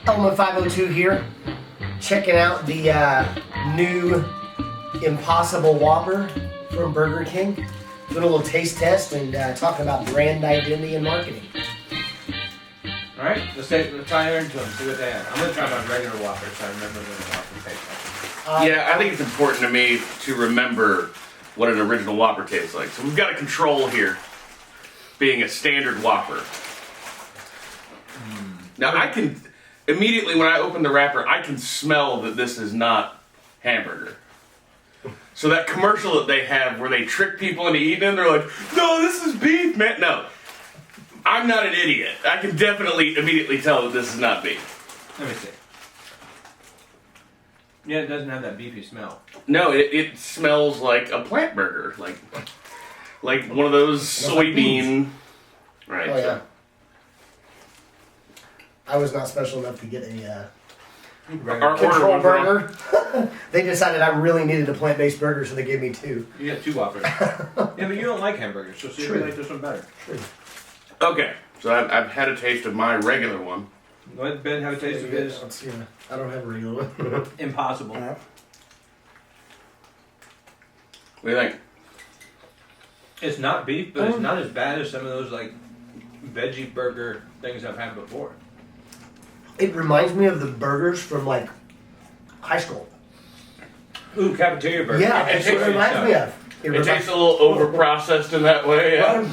Element 502 here, checking out the new Impossible Whopper from Burger King. Doing a little taste test and talking about brand identity and marketing. All right, let's try her into them, see what they have. I'm gonna try my regular Whopper so I remember what the Whopper tastes like. Yeah, I think it's important to me to remember what an original Whopper tastes like. So we've got a control here, being a standard Whopper. Now I can, immediately when I open the wrapper, I can smell that this is not hamburger. So that commercial that they have where they trick people into eating it, they're like, no, this is beef, man. No, I'm not an idiot. I can definitely immediately tell that this is not beef. Let me see. Yeah, it doesn't have that beefy smell. No, it smells like a plant burger, like one of those soybean. Right. Oh yeah. I was not special enough to get a Our control order was burger. They decided I really needed a plant-based burger, so they gave me two. You got 2 Whoppers. Yeah, but you don't like hamburgers, so see if you like this one better. True. Okay, so I've had a taste of my regular one. Go ahead, Ben, have a taste of his. Let's see. I don't have a regular one. Impossible. What do you think? It's not beef, but it's not as bad as some of those like veggie burger things I've had before. It reminds me of the burgers from like high school. Ooh, cafeteria burger. Yeah, that's what it reminds me of. It tastes a little over-processed in that way, yeah.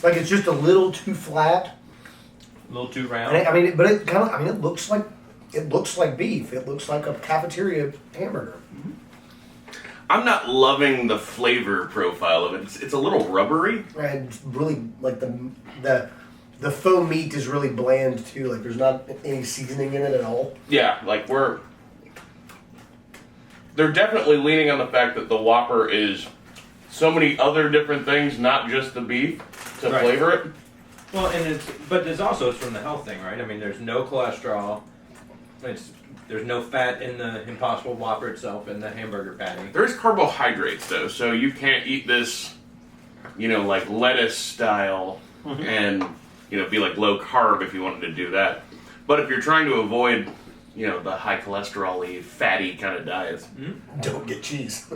Like it's just a little too flat. A little too round. And it looks like beef. It looks like a cafeteria hamburger. I'm not loving the flavor profile of it. It's a little rubbery. And it's really like the faux meat is really bland too. Like there's not any seasoning in it at all. Yeah, like they're definitely leaning on the fact that the Whopper is so many other different things, not just the beef, to flavor it. Well, and it's from the health thing, right? I mean, there's no cholesterol. There's no fat in the Impossible Whopper itself in the hamburger patty. There's carbohydrates though, so you can't eat this, like lettuce style, and be like low carb if you wanted to do that. But if you're trying to avoid, the high cholesterol-y, fatty kind of diets, Don't get cheese.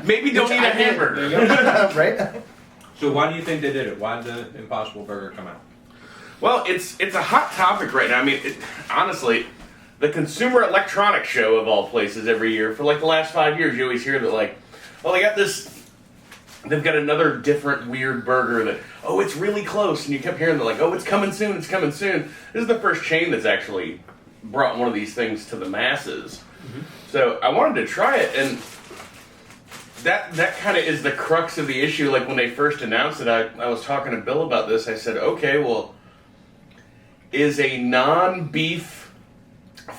maybe don't eat a hamburger. Right? So why do you think they did it? Why did the Impossible Burger come out? Well, it's a hot topic right now. I mean, honestly, the Consumer Electronics Show of all places every year for like the last 5 years, you always hear that like, oh, they got this. They've got another different weird burger that, oh, it's really close. And you kept hearing that like, oh, it's coming soon, it's coming soon. This is the first chain that's actually brought one of these things to the masses. So I wanted to try it, and that kind of is the crux of the issue. Like when they first announced it, I was talking to Bill about this. I said, okay, well, is a non-beef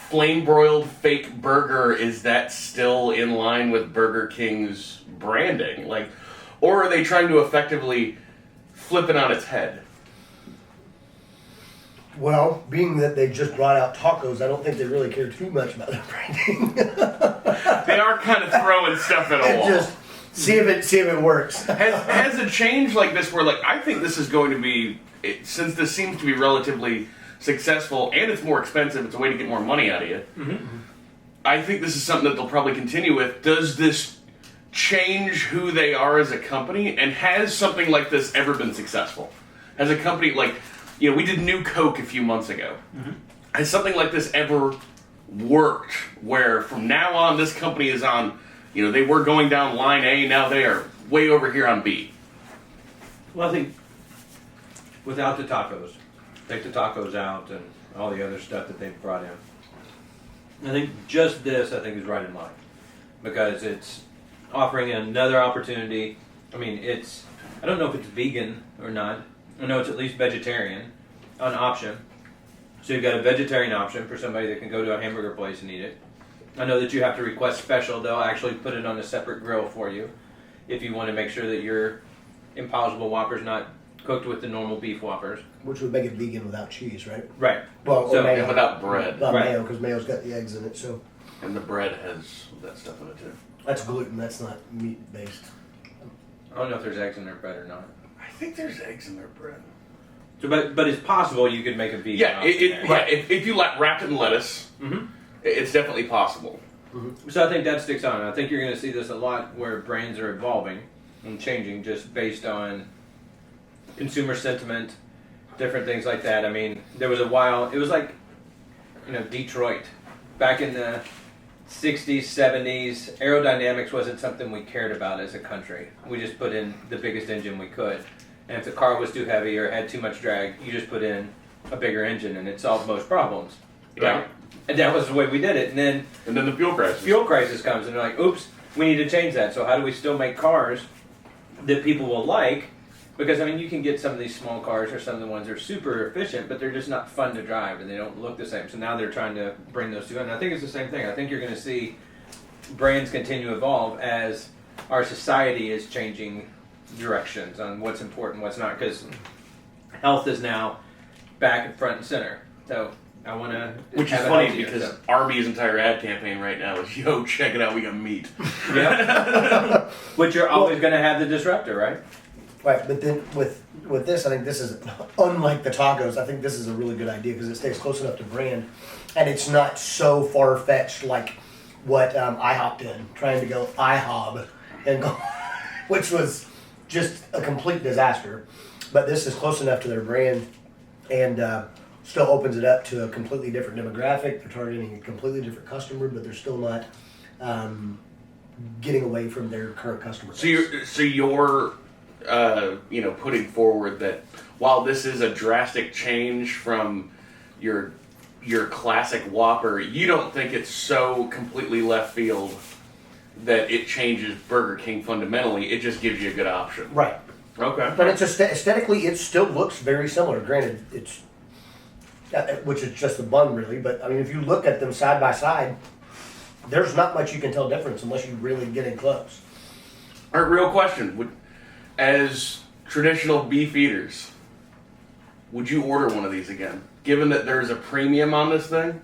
flame-broiled fake burger, is that still in line with Burger King's branding? Like, or are they trying to effectively flip it on its head? Well, being that they just brought out tacos, I don't think they really care too much about their branding. They are kind of throwing stuff at a wall. Just see if it works. Has a change like this where, like, I think this is going to be, since this seems to be relatively successful and it's more expensive, it's a way to get more money out of you. I think this is something that they'll probably continue with. Does this change who they are as a company? And has something like this ever been successful? Has a company like, we did New Coke a few months ago. Has something like this ever worked where from now on this company is on, they were going down line A, now they are way over here on B? Well, I think without the tacos, take the tacos out and all the other stuff that they've brought in, I think just this, I think, is right in line. Because it's offering another opportunity. I mean, I don't know if it's vegan or not. I know it's at least vegetarian, an option. So you've got a vegetarian option for somebody that can go to a hamburger place and eat it. I know that you have to request special. They'll actually put it on a separate grill for you if you want to make sure that your Impossible Whopper's not cooked with the normal beef Whoppers. Which would make it vegan without cheese, right? Right. Well, So- or mayo. And without bread. Not Right. mayo, because mayo's got the eggs in it, so And the bread has that stuff in it too. that's gluten. That's not meat based. I don't know if there's eggs in their bread or not. I think there's eggs in their bread. So, but it's possible you could make a vegan. Yeah, option there. yeah. If you wrap it in lettuce, Mm-hmm. it's definitely possible. So I think that sticks on. I think you're going to see this a lot where brands are evolving and changing just based on consumer sentiment, different things like that. I mean, there was a while, it was like, Detroit. Back in the 60s, 70s, aerodynamics wasn't something we cared about as a country. We just put in the biggest engine we could. And if the car was too heavy or had too much drag, you just put in a bigger engine and it solved most problems. Yeah. Right? And that was the way we did it. And then the fuel crisis. fuel crisis comes and they're like, oops, we need to change that. So how do we still make cars that people will like? Because, you can get some of these small cars or some of the ones that are super efficient, but they're just not fun to drive and they don't look the same. So now they're trying to bring those two in. And I think it's the same thing. I think you're going to see brands continue to evolve as our society is changing directions on what's important, what's not. Because health is now back and front and center. So I want to. Which is funny because Arby's entire ad campaign right now is, yo, check it out, we got meat. Yeah. Which you're always going to have the disruptor, right? Right, but then with this, I think this is, unlike the tacos, I think this is a really good idea because it stays close enough to brand, and it's not so far-fetched like what I hopped in, trying to go IHOB, and go, which was just a complete disaster. But this is close enough to their brand, and still opens it up to a completely different demographic. They're targeting a completely different customer, but they're still not getting away from their current customer base. So you're putting forward that while this is a drastic change from your classic Whopper, you don't think it's so completely left field that it changes Burger King fundamentally. It just gives you a good option. Right. Okay. But it's aesthetically, it still looks very similar. Granted, it's which is just the bun, really. But if you look at them side by side, there's not much you can tell difference unless you really get in close. All right, real question: as traditional beef eaters, would you order one of these again? Given that there's a premium on this thing?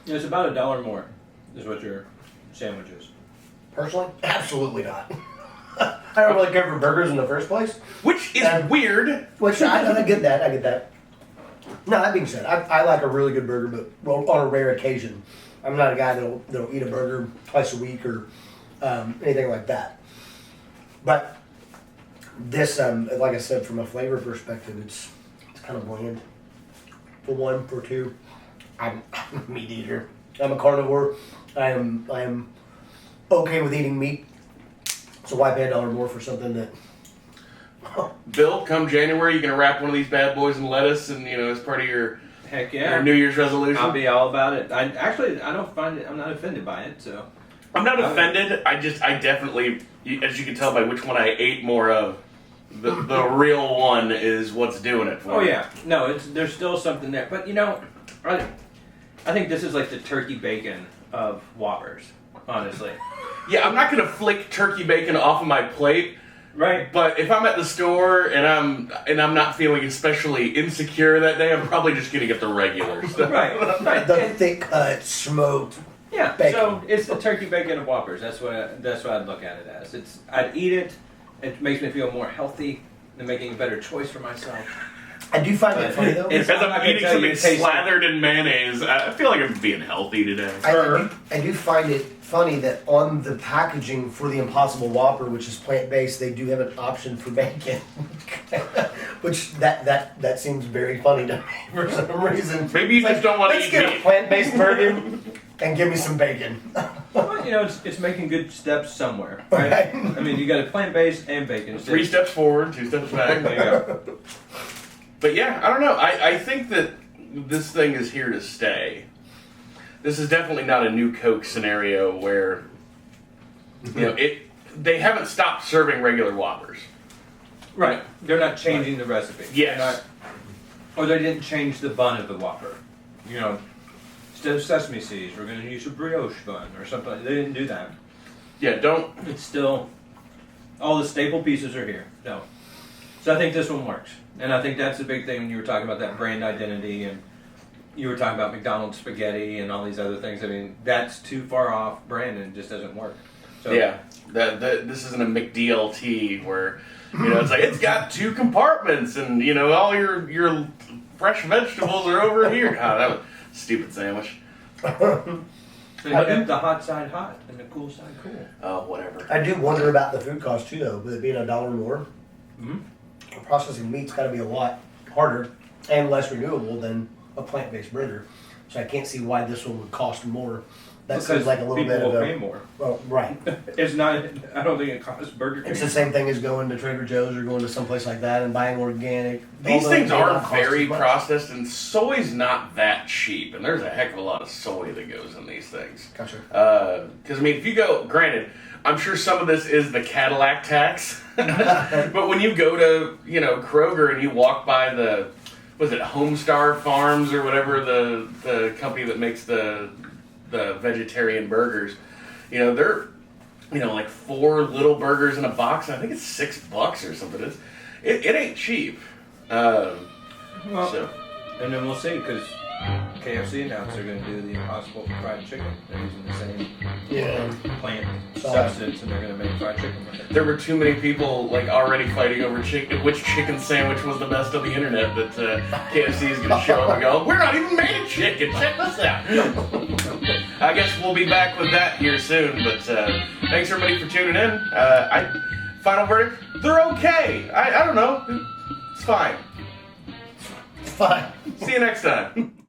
It's about $1 more, is what your sandwich is. Personally, absolutely not. I don't really care for burgers in the first place. Which is weird. Which I get that. I get that. No, that being said, I like a really good burger, but on a rare occasion. I'm not a guy that'll eat a burger twice a week or anything like that. But this, like I said, from a flavor perspective, it's kind of bland. For one, for two, I'm a meat eater. I'm a carnivore. I am okay with eating meat. So why pay $1 more for something that? Bill, come January, you gonna wrap one of these bad boys in lettuce, and as part of your Heck yeah. your New Year's resolution? I'll be all about it. I don't find it. I'm not offended by it. So I'm not offended. I definitely, as you can tell by which one I ate more of, the real one is what's doing it for me. Oh yeah, no, there's still something there. But I think this is like the turkey bacon of Whoppers, honestly. Yeah, I'm not gonna flick turkey bacon off of my plate. Right. But if I'm at the store and I'm not feeling especially insecure that day, I'm probably just gonna get the regular stuff. Right. The thick cut, smoked. Yeah. Bacon. So it's the turkey bacon of Whoppers. That's what I'd look at it as. I'd eat it. It makes me feel more healthy and making a better choice for myself. I do find it funny though. As I'm eating something slathered in mayonnaise, I feel like I'm being healthy today. I do find it funny that on the packaging for the Impossible Whopper, which is plant-based, they do have an option for bacon. Which that seems very funny to me for some reason. Maybe you just don't want to Let's eat get meat. a plant-based burger and give me some bacon. Well, it's making good steps somewhere, right? Right. You got a plant-based and bacon. 3 steps forward, 2 steps back. There you go. But yeah, I don't know. I think that this thing is here to stay. This is definitely not a new Coke scenario where they haven't stopped serving regular Whoppers. Right. They're not changing the recipe. Yes. Or they didn't change the bun of the Whopper. Instead of sesame seeds, we're going to use a brioche bun or something. They didn't do that. Yeah, don't. It's still, all the staple pieces are here. No. So I think this one works. And I think that's the big thing when you were talking about that brand identity and you were talking about McDonald's spaghetti and all these other things. That's too far off brand and it just doesn't work. So, Yeah, this isn't a McDLT where, it's like it's got 2 compartments and all your fresh vegetables are over here. God, that was a stupid sandwich. So you have the hot side hot and the cool side cool. Oh, whatever. I do wonder about the food cost too, though. With it being $1 more, Mm-hmm. processing meat's got to be a lot harder and less renewable than a plant-based burger. So I can't see why this one would cost more. That Because seems like a little people bit of will a pay more. well, right. It's not. I don't think it costs Burger King. It's the same thing as going to Trader Joe's or going to someplace like that and buying organic. These although things it may are not cost very as much. processed, and soy's not that cheap. And there's a heck of a lot of soy that goes in these things. Gotcha. Because if you go, granted, I'm sure some of this is the Cadillac tax, but when you go to Kroger and you walk by was it Homestar Farms or whatever the company that makes the vegetarian burgers, they're like 4 little burgers in a box, and I think it's $6 or something. It ain't cheap. Well, So. and then we'll see because KFC announced they're going to do the Impossible fried chicken. They're using the same plant substance, and they're going to make fried chicken with it. There were too many people already fighting over which chicken sandwich was the best on the internet that KFC is going to show up and go, we're not even made of chicken, check this out. I guess we'll be back with that here soon, but thanks everybody for tuning in. Final verdict, they're okay. I don't know, it's fine. Fine. See you next time.